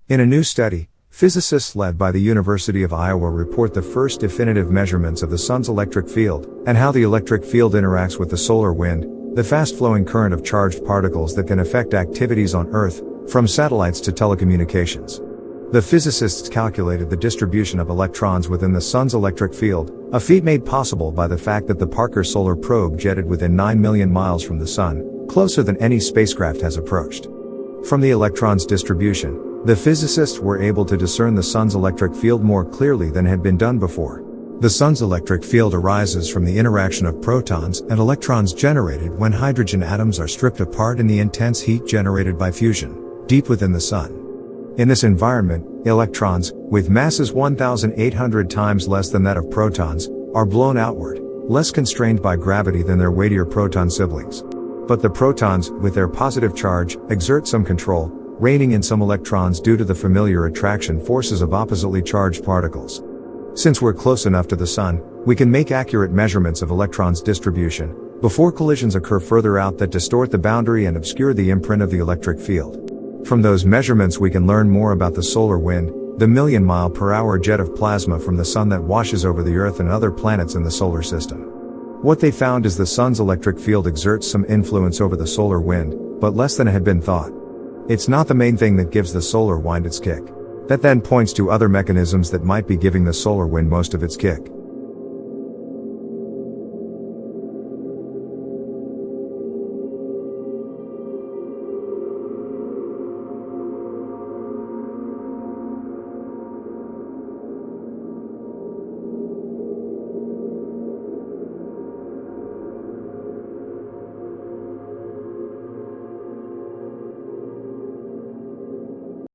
In a new study, physicists led by the University of Iowa report the first definitive measurements of the sun's electric field, and how the electric field interacts with the solar wind, the fast-flowing current of charged particles that can affect activities on Earth, from satellites to telecommunications. The physicists calculated the distribution of electrons within the sun's electric field, a feat made possible by the fact that the Parker Solar Probe jetted within 9 million miles from the sun, closer than any spacecraft has approached. From the electrons' distribution, the physicists were able to discern the sun's electric field more clearly than had been done before. The sun's electric field arises from the interaction of protons and electrons generated when hydrogen atoms are stripped apart in the intense heat generated by fusion, deep within the sun. In this environment, electrons, with masses 1,800 times less than that of protons, are blown outward, less constrained by gravity than their weightier proton siblings. But the protons, with their positive charge, exert some control, reigning in some electrons due to the familiar attraction forces of oppositely charged particles. Since we're close enough to the sun, we can make accurate measurements of electrons' distribution, before collisions occur further out that distort the boundary and obscure the imprint of the electric field. From those measurements we can learn more about the solar wind, the million-mile-per-hour jet of plasma from the sun that washes over the Earth and other planets in the solar system. What they found is the sun's electric field exerts some influence over the solar wind, but less than had been thought. It's not the main thing that gives the solar wind its kick. That then points to other mechanisms that might be giving the solar wind most of its kick.